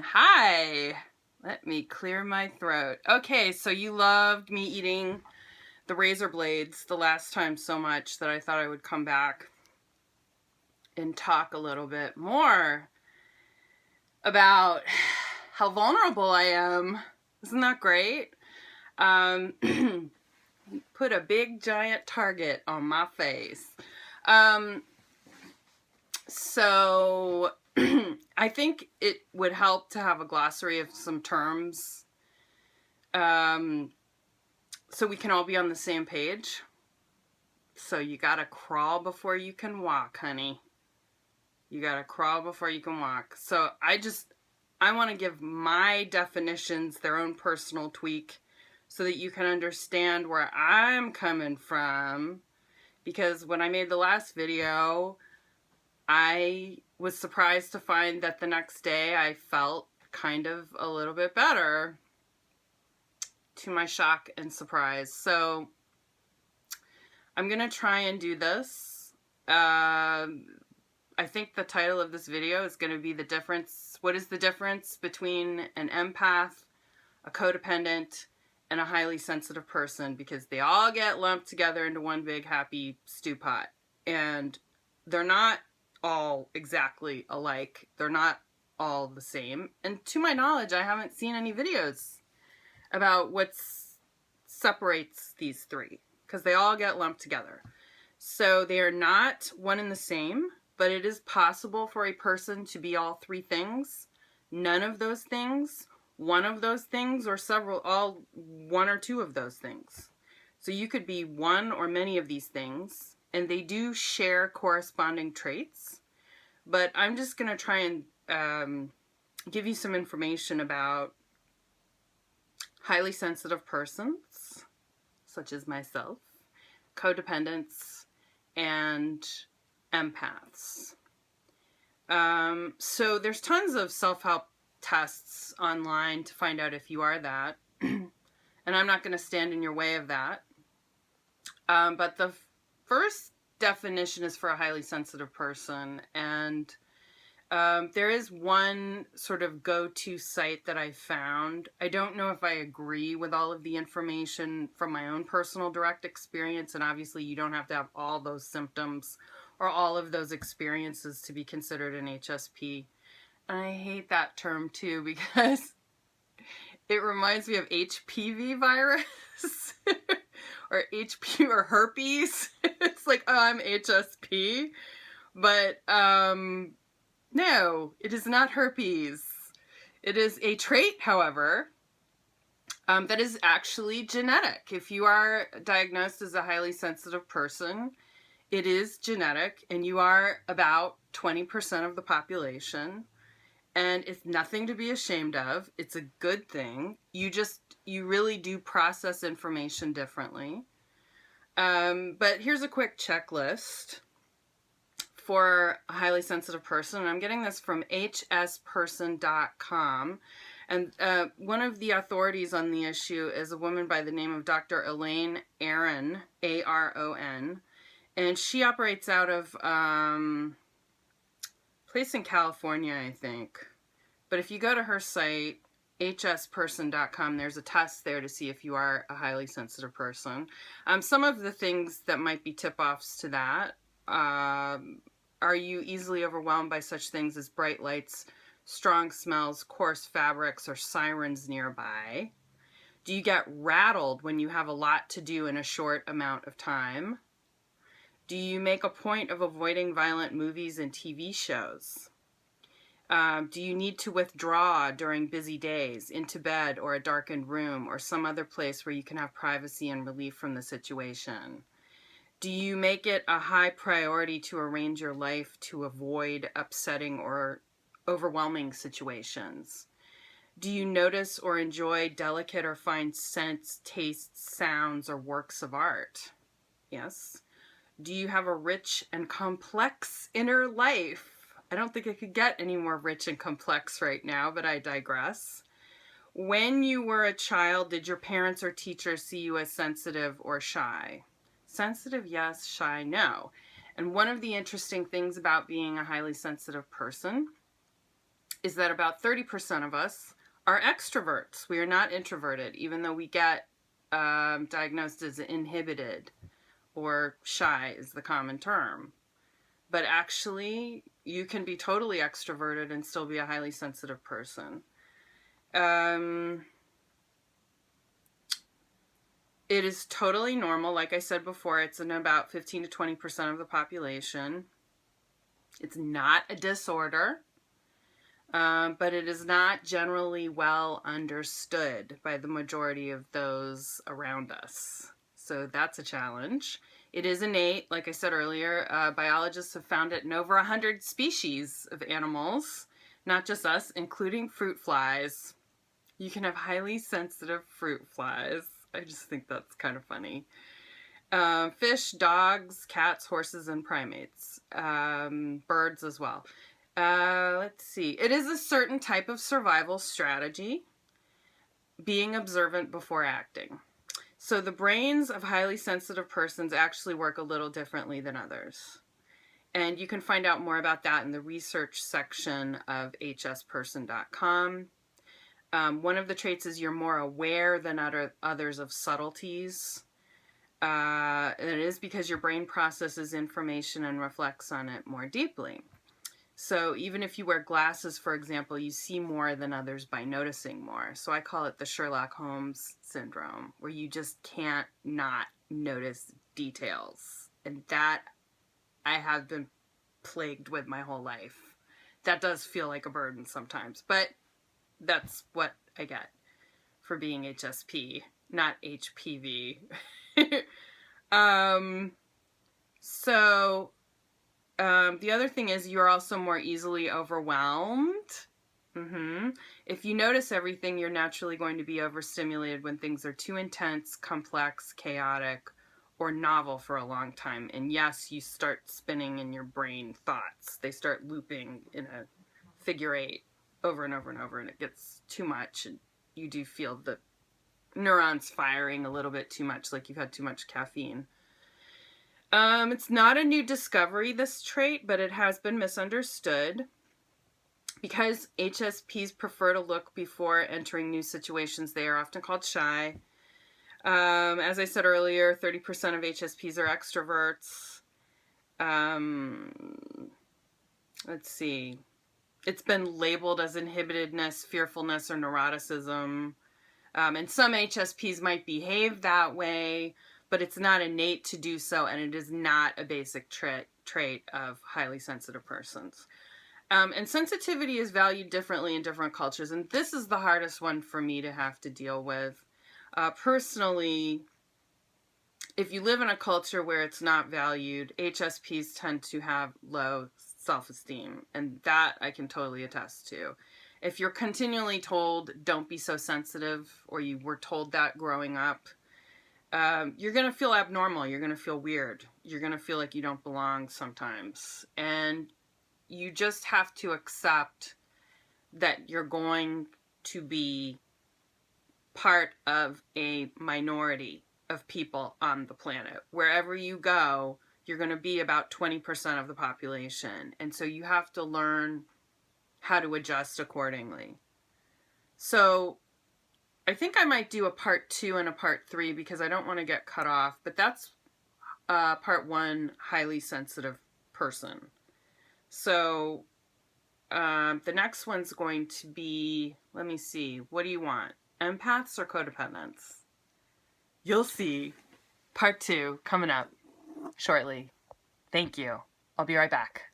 Hi. Let me clear my throat. Okay, so you loved me eating the razor blades the last time so much that I thought I would come back and talk a little bit more about how vulnerable I am. Isn't that great? Put a big giant target on my face. So I think it would help to have a glossary of some terms so we can all be on the same page. So you gotta crawl before you can walk, honey. You gotta crawl before you can walk. So I want to give my definitions their own personal tweak so that you can understand where I'm coming from. Because when I made the last video, I was surprised to find that the next day I felt kind of a little bit better, to my shock and surprise. So I'm gonna try and do this. I think the title of this video is going to be what is the difference between an empath, a codependent, and a highly sensitive person, because they all get lumped together into one big happy stew pot. And they're not all exactly alike. They're not all the same. And to my knowledge, I haven't seen any videos about what separates these three, because they all get lumped together. So they are not one and the same, but it is possible for a person to be all three things, none of those things, one of those things, or one or two of those things. So you could be one or many of these things, and they do share corresponding traits. But I'm just going to try and give you some information about highly sensitive persons, such as myself, codependents, and empaths. So there's tons of self-help tests online to find out if you are that. And I'm not going to stand in your way of that. But the first definition is for a highly sensitive person. And there is one sort of go-to site that I found. I don't know if I agree with all of the information from my own personal direct experience, and obviously you don't have to have all those symptoms or all of those experiences to be considered an HSP. And I hate that term too, because it reminds me of HPV virus or HP or herpes. It's like, oh, I'm HSP. But no, it is not herpes. It is a trait, however, that is actually genetic. If you are diagnosed as a highly sensitive person, it is genetic, and you are about 20% of the population, and it's nothing to be ashamed of. It's a good thing. You really do process information differently. But here's a quick checklist for a highly sensitive person. And I'm getting this from hsperson.com. And one of the authorities on the issue is a woman by the name of Dr. Elaine Aron, A-R-O-N. And she operates out of a place in California, I think. But if you go to her site, hsperson.com, there's a test there to see if you are a highly sensitive person. Some of the things that might be tip-offs to that: are you easily overwhelmed by such things as bright lights, strong smells, coarse fabrics, or sirens nearby? Do you get rattled when you have a lot to do in a short amount of time? Do you make a point of avoiding violent movies and TV shows? Do you need to withdraw during busy days into bed or a darkened room or some other place where you can have privacy and relief from the situation? Do you make it a high priority to arrange your life to avoid upsetting or overwhelming situations? Do you notice or enjoy delicate or fine scents, tastes, sounds, or works of art? Yes. Do you have a rich and complex inner life? I don't think it could get any more rich and complex right now, but I digress. When you were a child, did your parents or teachers see you as sensitive or shy? Sensitive, yes. Shy, no. And one of the interesting things about being a highly sensitive person is that about 30% of us are extroverts. We are not introverted, even though we get diagnosed as inhibited, or shy is the common term. But actually, you can be totally extroverted and still be a highly sensitive person. It is totally normal. Like I said before, it's in about 15 to 20% of the population. It's not a disorder, but it is not generally well understood by the majority of those around us. So that's a challenge. It is innate. Like I said earlier, biologists have found it in over 100 species of animals, not just us, including fruit flies. You can have highly sensitive fruit flies. I just think that's kind of funny. Fish, dogs, cats, horses, and primates. Birds as well. Let's see. It is a certain type of survival strategy, being observant before acting. So the brains of highly sensitive persons actually work a little differently than others. And you can find out more about that in the research section of hsperson.com. One of the traits is you're more aware than others of subtleties. And it is because your brain processes information and reflects on it more deeply. So even if you wear glasses, for example, you see more than others by noticing more. So I call it the Sherlock Holmes syndrome, where you just can't not notice details. And that I have been plagued with my whole life. That does feel like a burden sometimes, but that's what I get for being HSP, not HPV. The other thing is you're also more easily overwhelmed. If you notice everything, you're naturally going to be overstimulated when things are too intense, complex, chaotic, or novel for a long time. And yes, you start spinning in your brain thoughts. They start looping in a figure eight over and over and over, and it gets too much, and you do feel the neurons firing a little bit too much, like you've had too much caffeine. It's not a new discovery, this trait, but it has been misunderstood. Because HSPs prefer to look before entering new situations, they are often called shy. As I said earlier, 30% of HSPs are extroverts. Let's see. It's been labeled as inhibitedness, fearfulness, or neuroticism. And some HSPs might behave that way, but it's not innate to do so, and it is not a basic trait of highly sensitive persons. And sensitivity is valued differently in different cultures, and this is the hardest one for me to have to deal with. Personally, if you live in a culture where it's not valued, HSPs tend to have low self-esteem, and that I can totally attest to. If you're continually told, don't be so sensitive, or you were told that growing up, you're going to feel abnormal. You're going to feel weird. You're going to feel like you don't belong sometimes. And you just have to accept that you're going to be part of a minority of people on the planet. Wherever you go, you're going to be about 20% of the population. And so you have to learn how to adjust accordingly. So I think I might do a part 2 and a part 3 because I don't want to get cut off. But that's part 1, highly sensitive person. So the next one's going to be, let me see, what do you want? Empaths or codependents? You'll see. Part 2 coming up shortly. Thank you. I'll be right back.